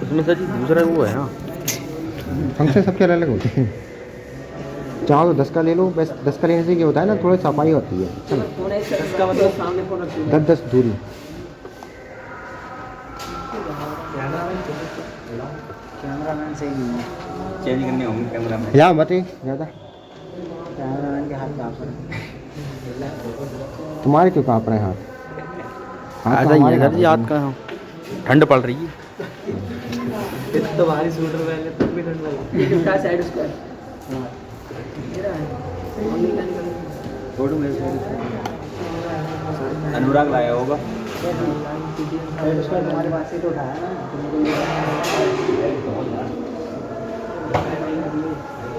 उसमें सर जी दूसरा वो है ना, फंक्शन सबके अलग अलग होते हैं। चाहो तो 10 का ले लो, बस 10 का लेने से क्या होता है ना, थोड़ी सफाई होती है। चलो इसका मतलब सामने फोन रखिए। 10 दूरी। कैमरामैन सही नहीं है, चेंज करने होंगे कैमरा में। यहाँ मत ही ज़्यादा, कैमरामैन के हाथ काँप रहे तुम्हारे क्यों काँप रहे हैं हाथ? हाथ तो ऐसा ही हमारे है सर काँप जी, रहे हाथ का ठंड पड़ रही है। तो भारी स्वेटर पहन तब भी ठंड लगी। ये क्या साइड स्क्वायर फोटो में अनुराग लाया होगा। साइड स्क्वायर तुम्हारे पास से तो उठाया ना।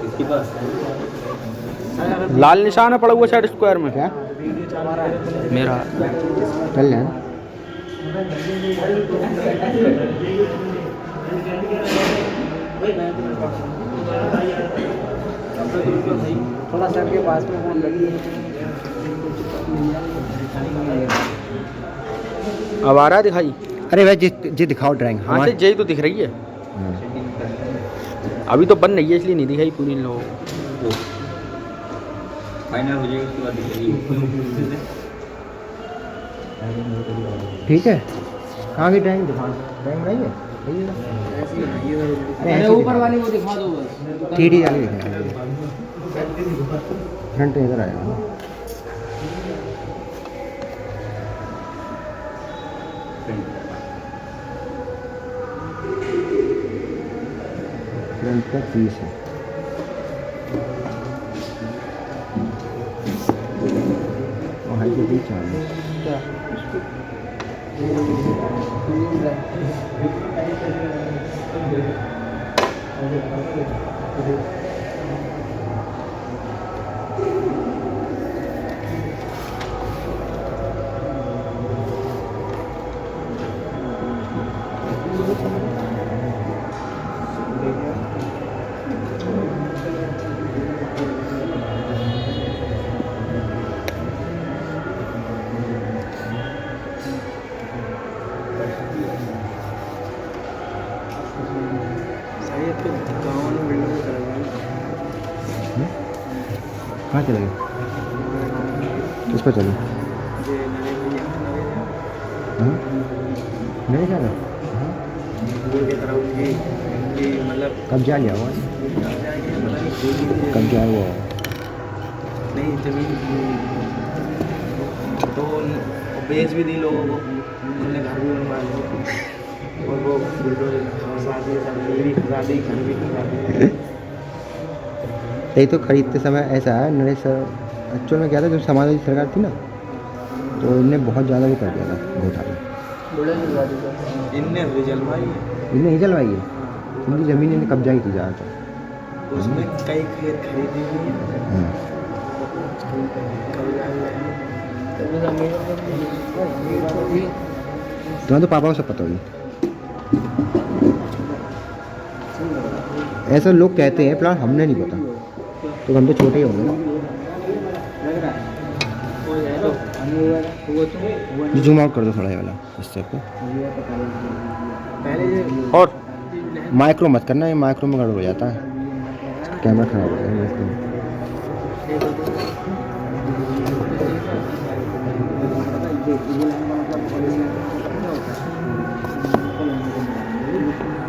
इसके पास लाल निशान है पड़ा हुआ साइड स्क्वायर में। क्या मेरा चल जाए? थोड़ा सर के पास में फोन लगी। अब आ रहा है दिखाई। अरे भाई जी दिखाओ ड्राइंग हाँ से यही तो दिख रही है। अभी तो बन रही है इसलिए नहीं दिखाई पूरी इन लोगों को। फाइनल हो जाएगी उसके बाद दिखेगी। ठीक है। कहाँ की ड्राइंग दिखा? ड्राइंग बनाई है? अरे ऊपर वाली वो दिखा दो बस। 3D वाली दिखा, फ्रंट इधर आएगा। फ्रंट का 30 है और हाइट भी 40। क्या कहाँ चले गए? किस पर चले? हाँ नहीं जा रहा। मतलब कब्जा लिया हुआ? कब्जा हुआ नहीं जमीन तो बेच भी दी लोगों को, उन्होंने घर भी बनवा लिया और वो शादी घर भी खसा दी। यही तो खरीदते समय ऐसा है नरेश एक्चुअल में क्या था, जब समाजवादी सरकार थी ना तो इनने बहुत ज़्यादा वो कर दिया था घोटाला। इनने भी जलवाई इनने ही जलवाई है, इनकी ज़मीन इन्हें कब्जा ही की ज़्यादातर। उसमें कई खेत खरीदी हुई है। तुम्हें तो पापा को सब पता होगी। ऐसा लोग कहते हैं, प्लान हमने नहीं पता, तो हम तो छोटे ही होंगे ना। जूम आउट कर दो थोड़ा ये वाला इससे पे। और माइक्रो मत करना, ये माइक्रो में गड़बड़ हो जाता है, कैमरा खराब हो जाएगा माइक्रो में।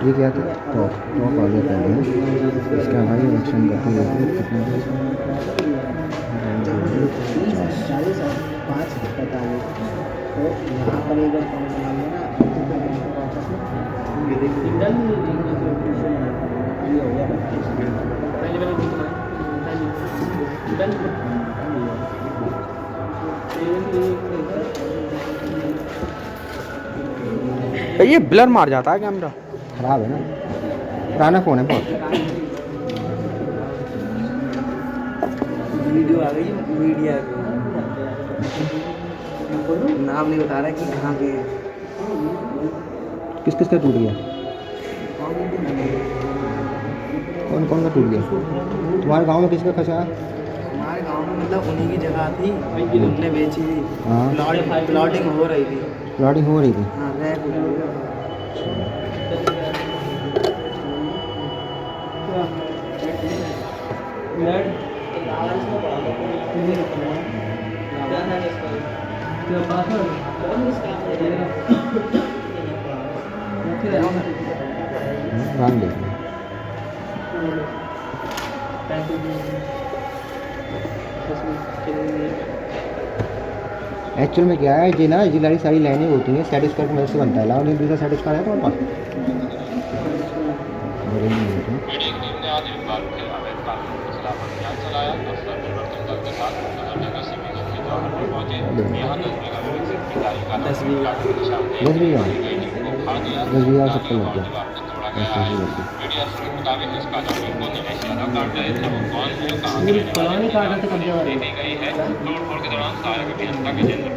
ये क्या था? टॉप आ गया पहले, इसका हमारी एक्शन करते हुए ये ब्लर मार जाता है कैमरा। खराब है ना, पुराना फ़ोन है बहुत। वीडियो आ गई, मीडिया नाम नहीं बता रहा कि कहाँ के हैं। किस किस का टूट गया? कौन कौन का टूट गया? तुम्हारे गांव में किसका फंसा? हमारे गांव में मतलब उन्हीं की जगह थी, उनने बेची थी। हाँ प्लॉटिंग हो रही थी। प्लॉटिंग हो रही थी। हाँ रैक नाम लिख लो। एक्चुअल में क्या है जी ना, जिलारी सारी लाइनें होती हैं सेट स्क्वायर की मदद से बनता है। लाओ नहीं दूसरा सेट स्क्वायर है तुम्हारे पास? मेरे नहीं है तो। दस बीघा 10 बीघा 10 बीघा सबको लग गया। 10 लग गया। पुरानी कागज से कब्जा हो रही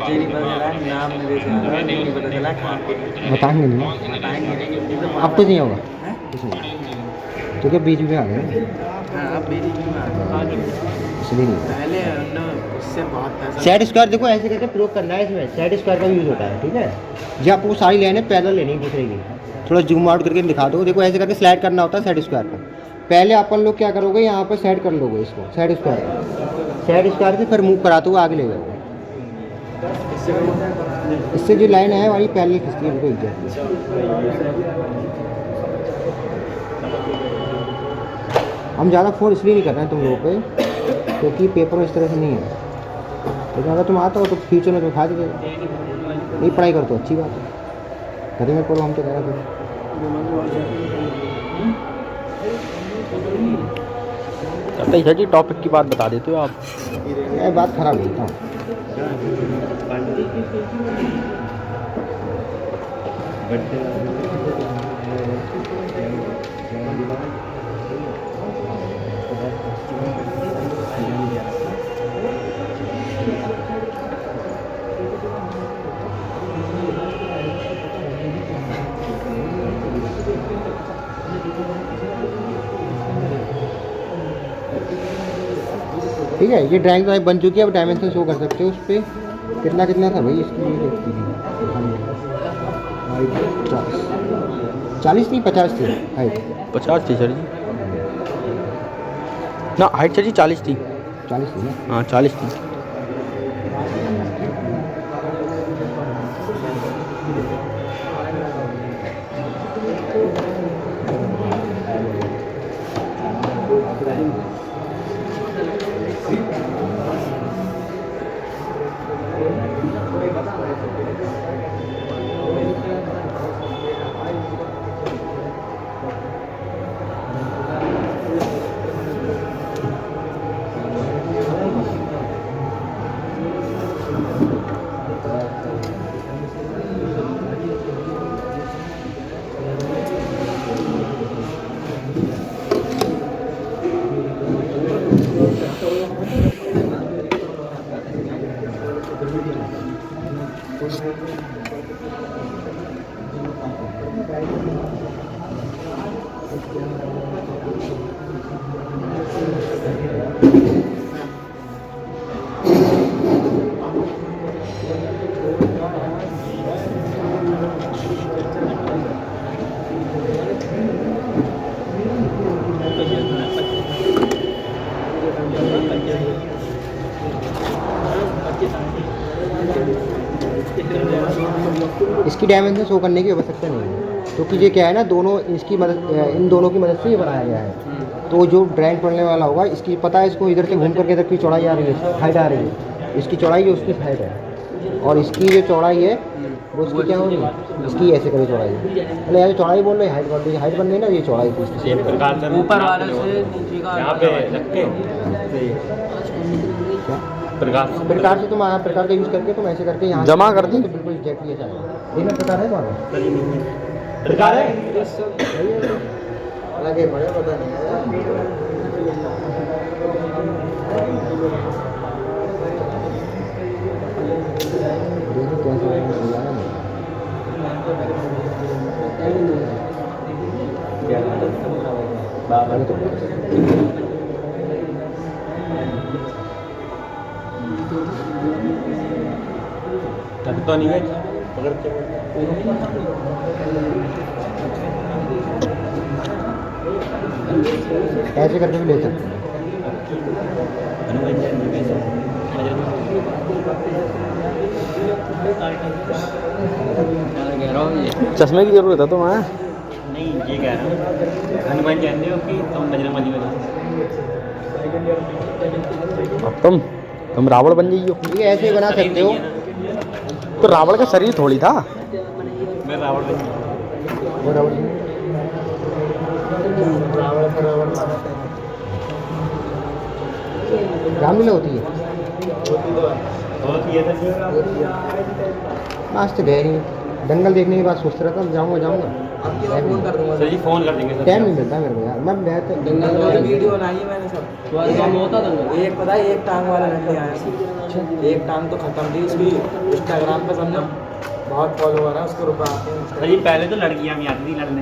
तेरी वजह नाम नहीं पता चला कहाँ पे बताएंगे नहीं, बताएंगे नहीं। अब कुछ नहीं होगा, हैं? कुछ नहीं, क्योंकि बीच में आ गए ना, हाँ अब मेरी इसलिए नहीं। पहले उससे बहुत पैसा सेट स्क्वायर देखो ऐसे करके प्रयोग करना है, इसमें सेट स्क्वायर का यूज़ होता है, ठीक है। जब आपको सारी लाइनें पैदल लेनी है दूसरे की, थोड़ा जूम आउट करके दिखा दो। देखो ऐसे करके स्लाइड करना होता है सेट स्क्वायर का। पहले अपन लोग क्या करोगे, यहाँ पर सेट कर लोगे इसको सेट स्क्वायर से फिर मूव कराते हुए आगे ले जाओगे। इससे जो लाइन है वही पहले खिंचती है, बिल्कुल एग्जैक्टली। हम ज़्यादा फोर्स इसलिए नहीं कर रहे हैं तुम लोगों पे, क्योंकि पेपर में इस तरह से नहीं है। लेकिन अगर तुम आता हो तो फ्यूचर में तो खा दे, नहीं पढ़ाई कर तो अच्छी बात है, घर में पढ़ो, हम तो कह रहे थे। अच्छा जी, टॉपिक की बात बता देते हो आप। ये बात खराब बोलता हूँ। ठीक है, ये ड्राइंग तो बन चुकी है। अब डायमेंशन शो कर सकते हो उस पर। कितना कितना था भाई इसकी, ये देखती थी हाइट 40 नहीं 50 थी हाइट। 50 थी सर जी ना, हाइट सर जी 40 थी। 40 थी ना? हाँ 40 थी। इसकी डायमेंशन शो करने की आवश्यकता नहीं है, क्योंकि ये क्या है ना, दोनों इसकी मदद, इन दोनों की मदद से ये बनाया गया है। तो जो ड्राइंग पढ़ने वाला होगा, इसकी पता है इसको इधर से घूम करके इधर की चौड़ाई आ रही है, हाइट आ रही है, इसकी चौड़ाई जो उसकी हाइट है, और इसकी जो चौड़ाई है वो उसकी क्या होगी, इसकी ऐसे करी चौड़ाई है। मतलब यार चौड़ाई बोल रहे, हाइट बोल रही है, हाइट बन गई ना, ये चौड़ाई थी इसकी। ऊपर वाले से नीचे का यहाँ पे रख के प्रकार से तुम प्रकार का यूज़ करके तुम ऐसे करके यहाँ जमा कर दी तो बिल्कुल एग्जैक्टली ऐसा आएगा। देखना प्रकार है तुम्हारा, प्रकार है लगे बड़े पता तो नहीं है ऐसे करके भी ले सकते हैं। हनुमान जयंती कैसे कह रहा हूँ ये चश्मे की जरूरत है तो मैं नहीं ये कह रहा हूँ हनुमान जयंती हो कि तुम बजरंग बली बनो अब तुम रावण बन जाइयो। ये ऐसे ही बना सकते हो। तो रावण का शरीर थोड़ी था। मैं रावण बन गया। वो रावण रामलीला होती है। बहुत ये था आज तो गए नहीं। दंगल देखने के बाद सोच रहा था जाऊंगा फोन कर दूंगा सर जी फोन कर देंगे सर टाइम नहीं मिलता मेरे को यार। मैं तो वीडियो बनाई है मैंने सब। एक पता है एक टांग वाला लड़के आया, एक टांग तो खत्म थी उसकी। इंस्टाग्राम पे सबने बहुत फॉलोवर है उसको, रुपये आते हैं। सर जी पहले तो लड़कियां भी आती थी लड़ने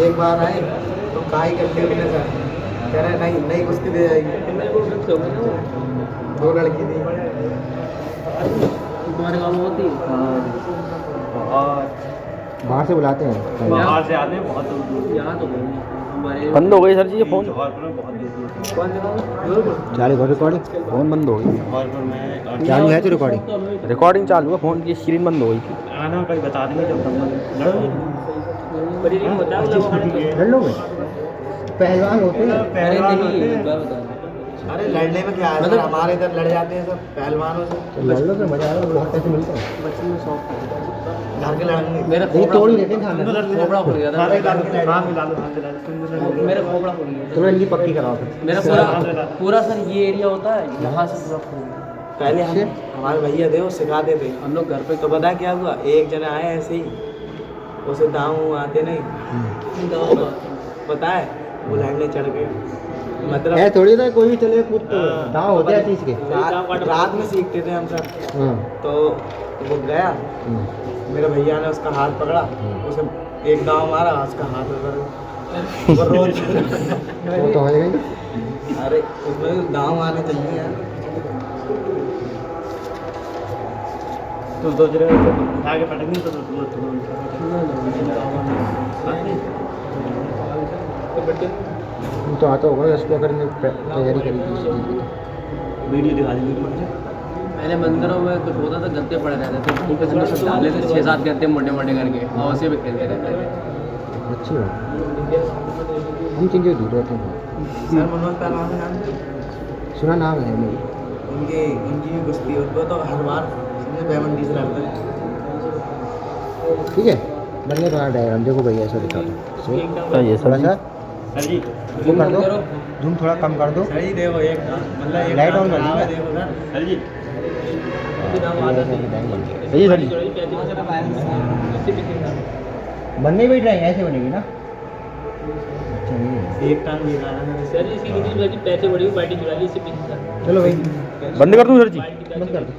एक बार आए तो काई करके अपने सर कह रहे नहीं नई कुश्ती दे जाएगी। 2 लड़की थी। तुम्हारे गाँव में होती और बाहर से बुलाते हैं। बाहर से आते हैं बहुत दूर यहाँ तो हमारे बंद हो गई सर जी ये फोन। जौहरपुर में बहुत दूर चालू कर रिकॉर्डिंग। फोन बंद हो गई। जौहरपुर में चालू है तो रिकॉर्डिंग चालू है। फोन की स्क्रीन बंद हो गई। आना कहीं बता देंगे जब लड़ में पहलवान होते हैं। पहलवान होते हैं। अरे लड़ने में क्या है मतलब हमारे इधर लड़ जाते हैं सब पहलवानों से। तो लड़ लो तो मजा आएगा। बहुत पैसे मिलते हैं। घर के लड़ेंगे। मेरा ये तोड़ ही देते हैं खाना। खोपड़ा खुल गया था सारे घर के लड़ेंगे। हाँ मिला लो मेरा खोपड़ा खुल गया चलो इनकी पक्की कराओ फिर। मेरा पूरा पूरा सर ये एरिया होता है यहाँ से पूरा खुल गया। पहले हमारे भैया थे वो सिखाते थे। हम लोग घर पे तो पता है क्या हुआ, एक जने आए ऐसे ही उसे दाव आते नहीं पता है वो लड़ने चढ़ गए। मतलब है थोड़ी ना कोई भी चले कूद तो दांव होते हैं चीज के। रात में सीखते थे हम सब। हाँ। तो वो गया, मेरे भैया ने उसका हाथ पकड़ा, उसे एक दाव मारा, उसका हाथ उधर वो रोज वो तो हो गई। अरे उसमें दाव मारने चाहिए यार। तो सोच रहे हो आगे पटकनी तो तुम तो आता होगा इसको अगर तैयारी करी थी। वीडियो दिखा देंगे। पहले मंदिरों में कुछ होता था, गद्दे पड़े रहते थे, उन पे सब लोग डाले थे 6-7 गद्दे मोटे मोटे करके, और उसी पे खेलते रहते थे। अच्छी बात। हम चीज़ें दूर रहते हैं। सर मनोज पहलवान का नाम सुना नाम है मेरी। उनकी भी कुश्ती होती है तो हर बार सबने पेमेंट से रहता है। ठीक है बनने का डायग्राम देखो भैया ऐसा दिखा दो। ये थोड़ा सा सर जी जूम कर दो। जूम थोड़ा कम कर दो। सही देखो एक मतलब एक लाइट ऑन कर नाम है, दी देखो सर। सर जी सही सर बनने भी ड्राइंग ऐसे बनेगी ना। अच्छा ये एक टांग ये गाना है। सर इसकी कितनी पैसे बढ़ी, पार्टी चुरा ली इससे पीछे। चलो भाई बंद कर दूँ सर जी? बंद कर दो।